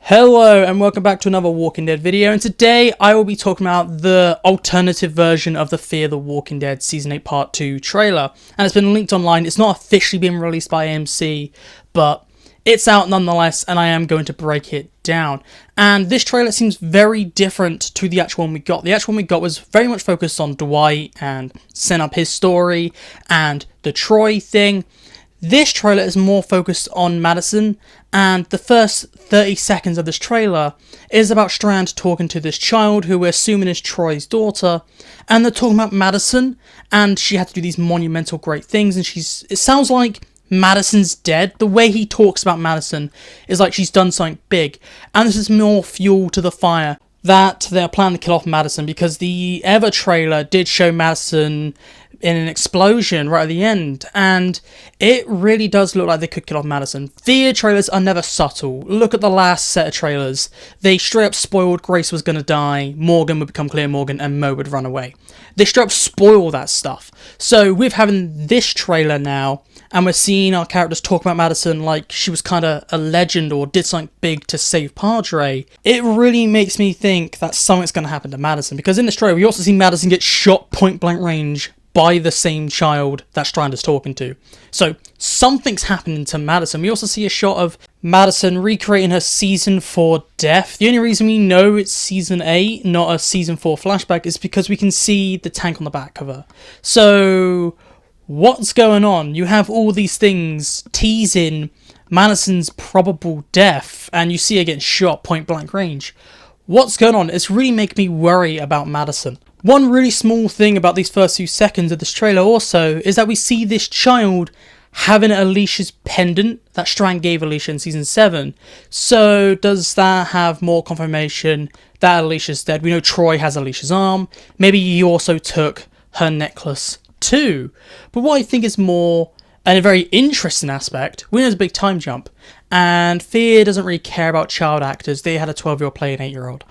Hello and welcome back to another Walking Dead video, and today I will be talking about the alternative version of the Fear the Walking Dead Season 8 Part 2 trailer, and it's been linked online. It's not officially been released by AMC, but it's out nonetheless, and I am going to break it down. And this trailer seems very different to the actual one we got. The actual one we got was very much focused on Dwight and setting up his story and the Troy thing. This trailer is more focused on Madison, and the first 30 seconds of this trailer is about Strand talking to this child who we're assuming is Troy's daughter, and they're talking about Madison, and she had to do these monumental great things, and it sounds like Madison's dead. The way he talks about Madison is like she's done something big, and this is more fuel to the fire that they're planning to kill off Madison, because the Ever trailer did show Madison in an explosion right at the end, and it really does look like they could kill off Madison. Fear trailers are never subtle. Look at the last set of trailers. They straight up spoiled Grace was going to die, Morgan would become Clear Morgan, and Mo would run away. They straight up spoil that stuff. So with having this trailer now, and we're seeing our characters talk about Madison like she was kind of a legend or did something big to save Padre, it really makes me think that something's going to happen to Madison, because in this trailer we also see Madison get shot point blank range by the same child that Strand is talking to. So something's happening to Madison. We also see a shot of Madison recreating her season 4 death. The only reason we know it's season 8, not a season 4 flashback, is because we can see the tank on the back of her. So what's going on? You have all these things teasing Madison's probable death, and you see her getting shot point blank range. What's going on? It's really making me worry about Madison. One really small thing about these first few seconds of this trailer also is that we see this child having Alicia's pendant that Strand gave Alicia in season 7. So does that have more confirmation that Alicia's dead? We know Troy has Alicia's arm. Maybe he also took her necklace too. But what I think is more and a very interesting aspect, we know there's a big time jump, and Fear doesn't really care about child actors. They had a 12-year-old play an 8-year-old.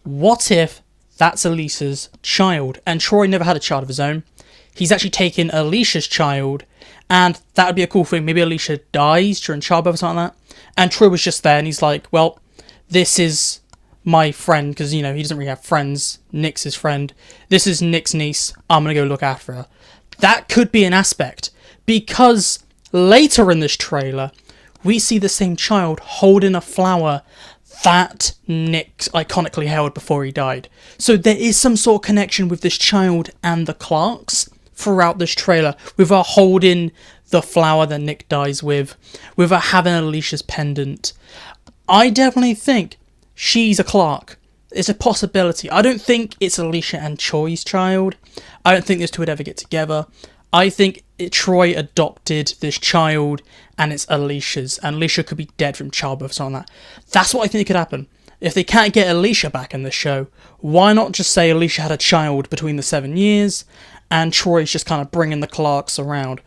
What if that's Alicia's child, and Troy never had a child of his own? He's actually taken Alicia's child, and that would be a cool thing. Maybe Alicia dies during childbirth or something like that, and Troy was just there, and he's like, well, this is my friend, because, you know, he doesn't really have friends. Nick's his friend. This is Nick's niece. I'm going to go look after her. That could be an aspect, because later in this trailer, we see the same child holding a flower that Nick iconically held before he died. So there is some sort of connection with this child and the Clarks throughout this trailer, with her holding the flower that Nick dies with her having Alicia's pendant. I definitely think she's a Clark. It's a possibility. I don't think it's Alicia and Troy's child. I don't think those two would ever get together. I think Troy adopted this child and it's Alicia's, and Alicia could be dead from childbirth or something like that. That's what I think could happen. If they can't get Alicia back in the show, why not just say Alicia had a child between the 7 years and Troy's just kind of bringing the Clarks around?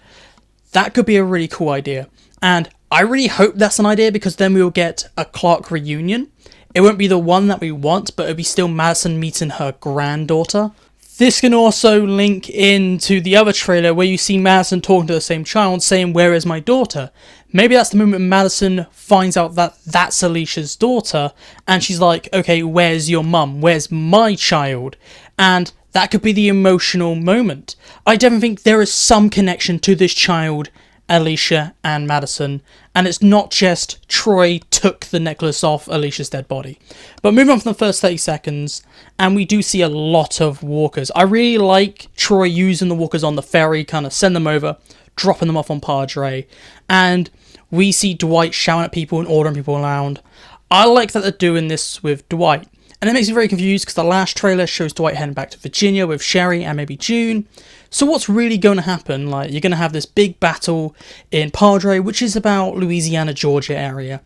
That could be a really cool idea, and I really hope that's an idea, because then we'll get a Clark reunion. It won't be the one that we want, but it'll be still Madison meeting her granddaughter. This can also link into the other trailer where you see Madison talking to the same child saying, "Where is my daughter?" Maybe that's the moment Madison finds out that that's Alicia's daughter, and she's like, okay, where's your mum? Where's my child? And that could be the emotional moment. I definitely think there is some connection to this child, Alicia and Madison, and it's not just Troy took the necklace off Alicia's dead body. But moving on from the first 30 seconds, and we do see a lot of walkers. I really like Troy using the walkers on the ferry, kind of send them over, dropping them off on Padre, and we see Dwight shouting at people and ordering people around. I like that they're doing this with Dwight, and it makes me very confused because the last trailer shows Dwight heading back to Virginia with Sherry and maybe June. So what's really going to happen? Like, you're going to have this big battle in Padre, which is about Louisiana, Georgia area.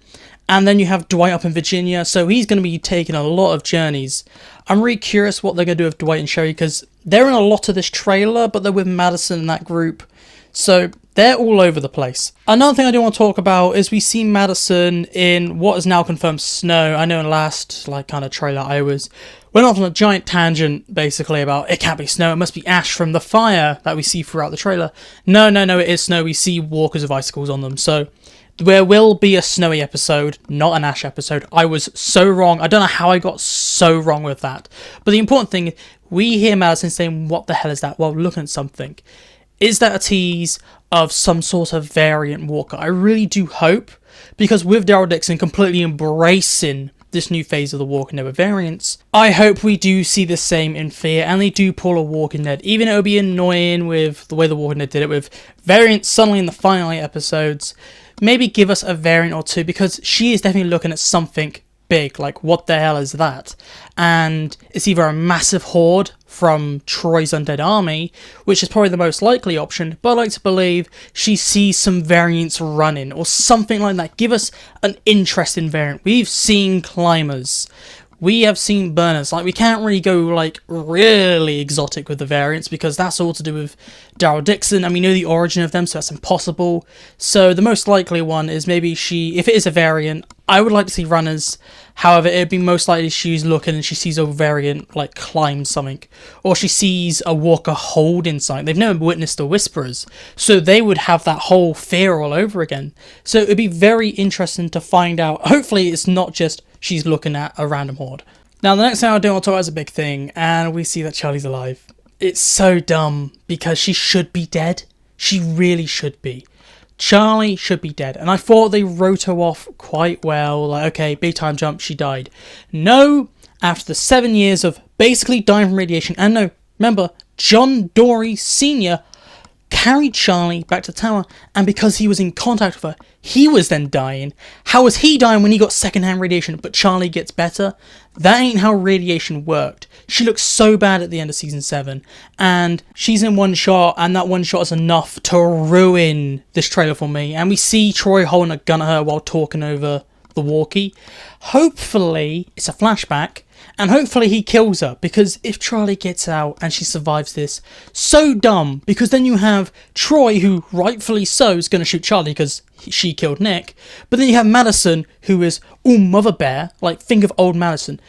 And then you have Dwight up in Virginia, so he's going to be taking a lot of journeys. I'm really curious what they're going to do with Dwight and Sherry, because they're in a lot of this trailer, but they're with Madison and that group. So they're all over the place. Another thing I do want to talk about is we see Madison in what is now confirmed snow. I know in the last kind of trailer I went off on a giant tangent basically about it can't be snow, it must be ash from the fire that we see throughout the trailer. No, it is snow. We see walkers with icicles on them. So There will be a snowy episode, not an ash episode. I was so wrong. I don't know how I got so wrong with that. But the important thing is, we hear Madison saying, what the hell is that? Well, looking at something. Is that a tease of some sort of variant Walker? I really do hope, because with Daryl Dixon completely embracing this new phase of the Walking Dead with variants, I hope we do see the same in Fear, and they do pull a Walking Dead. Even it would be annoying with the way the Walking Dead did it, with variants suddenly in the final 8 episodes. Maybe give us a variant or two, because she is definitely looking at something big, like what the hell is that? And it's either a massive horde from Troy's undead army, which is probably the most likely option, but I like to believe she sees some variants running or something like that. Give us an interesting variant. We've seen climbers, we have seen burners. Like, we can't really go like really exotic with the variants, because that's all to do with Daryl Dixon, and we know the origin of them, so that's impossible. So the most likely one is maybe she, if it is a variant, I would like to see runners. However, it'd be most likely she's looking and she sees a variant like climb something, or she sees a walker holding something. They've never witnessed the Whisperers, so they would have that whole fear all over again. So it'd be very interesting to find out. Hopefully it's not just she's looking at a random horde. Now, the next thing I do want to talk about is a big thing, and we see that Charlie's alive. It's so dumb, because she should be dead. She really should be. Charlie should be dead, and I thought they wrote her off quite well. Like, okay, big time jump, she died. No, after the 7 years of basically dying from radiation, and no, remember, John Dory Sr. carried Charlie back to the tower, and because he was in contact with her, he was then dying. How was he dying when he got secondhand radiation, but Charlie gets better? That ain't how radiation worked. She looks so bad at the end of season 7, and she's in one shot, and that one shot is enough to ruin this trailer for me. And we see Troy holding a gun at her while talking over the walkie. Hopefully it's a flashback, and hopefully he kills her, because if Charlie gets out and she survives this, so dumb, because then you have Troy, who rightfully so is going to shoot Charlie because she killed Nick, but then you have Madison, who is mother bear. Like, think of old Madison.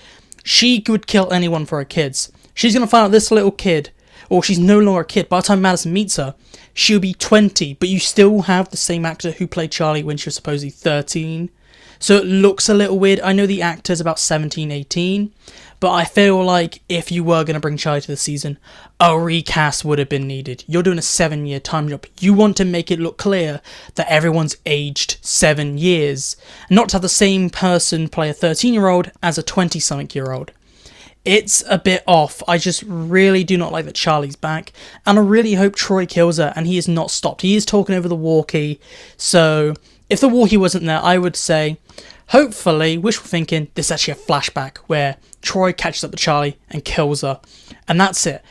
She would kill anyone for her kids. She's going to find out this little kid, or she's no longer a kid. By the time Madison meets her, she'll be 20, but you still have the same actor who played Charlie when she was supposedly 13. So it looks a little weird. I know the actor's about 17, 18, but I feel like if you were going to bring Charlie to the season, a recast would have been needed. You're doing a 7-year time jump. You want to make it look clear that everyone's aged 7 years, not to have the same person play a 13-year-old as a 20-something-year-old. It's a bit off. I just really do not like that Charlie's back, and I really hope Troy kills her, and he is not stopped. He is talking over the walkie, so if the walkie wasn't there, I would say, hopefully, wishful thinking, this is actually a flashback where Troy catches up with Charlie and kills her, and that's it.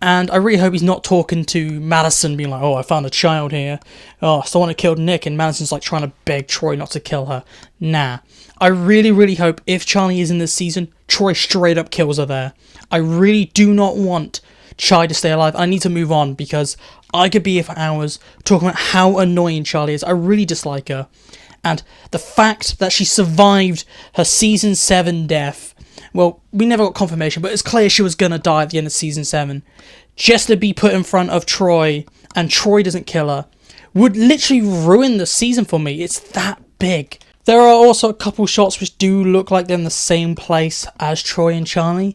And I really hope he's not talking to Madison, being like, oh, I found a child here. Oh, someone had killed Nick, and Madison's like trying to beg Troy not to kill her. Nah. I really, really hope if Charlie is in this season, Troy straight up kills her there. I really do not want Charlie to stay alive. I need to move on, because I could be here for hours talking about how annoying Charlie is. I really dislike her. And the fact that she survived her season 7 death, well, we never got confirmation, but it's clear she was going to die at the end of season 7. Just to be put in front of Troy, and Troy doesn't kill her, would literally ruin the season for me. It's that big. There are also a couple shots which do look like they're in the same place as Troy and Charlie,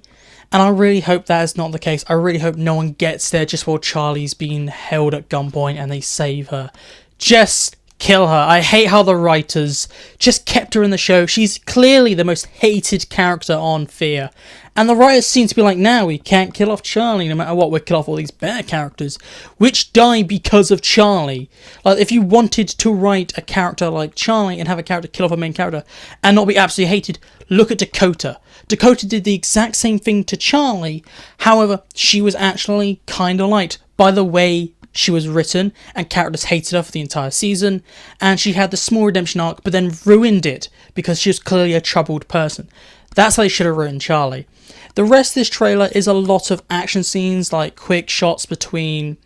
and I really hope that is not the case. I really hope no one gets there just while Charlie's being held at gunpoint and they save her. Just kill her. I hate how the writers just kept her in the show. She's clearly the most hated character on Fear, and the writers seem to be like, now we can't kill off Charlie no matter what. We'll kill off all these bear characters which die because of Charlie. Like, if you wanted to write a character like Charlie and have a character kill off a main character and not be absolutely hated, look at Dakota. Dakota did the exact same thing to Charlie. However, she was actually kind of liked by the way she was written, and characters hated her for the entire season, and she had the small redemption arc, but then ruined it because she was clearly a troubled person. That's how they should have written Charlie. The rest of this trailer is a lot of action scenes, like quick shots between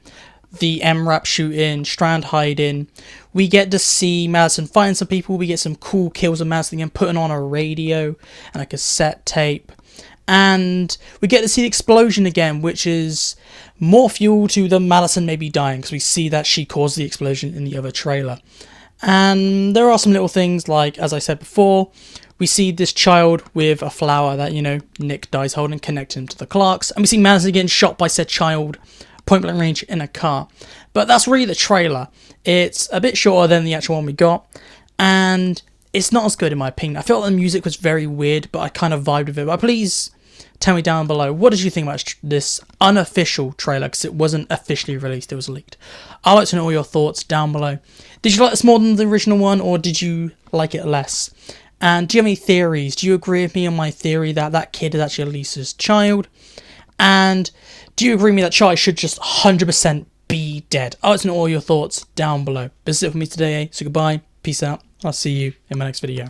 the MRAP shooting, Strand hiding. We get to see Madison fighting some people. We get some cool kills of Madison again, putting on a radio and a cassette tape. And we get to see the explosion again, which is more fuel to the Madison maybe dying, because we see that she caused the explosion in the other trailer. And there are some little things like, as I said before, we see this child with a flower that, you know, Nick dies holding, connecting him to the Clarks. And we see Madison getting shot by said child, point blank range, in a car. But that's really the trailer. It's a bit shorter than the actual one we got. And it's not as good in my opinion. I felt the music was very weird, but I kind of vibed with it. But please tell me down below, what did you think about this unofficial trailer? Because it wasn't officially released, it was leaked. I'd like to know all your thoughts down below. Did you like this more than the original one, or did you like it less? And do you have any theories? Do you agree with me on my theory that that kid is actually Alicia's child? And do you agree with me that Charlie should just 100% be dead? I'd like to know all your thoughts down below. This is it for me today, so goodbye, peace out, I'll see you in my next video.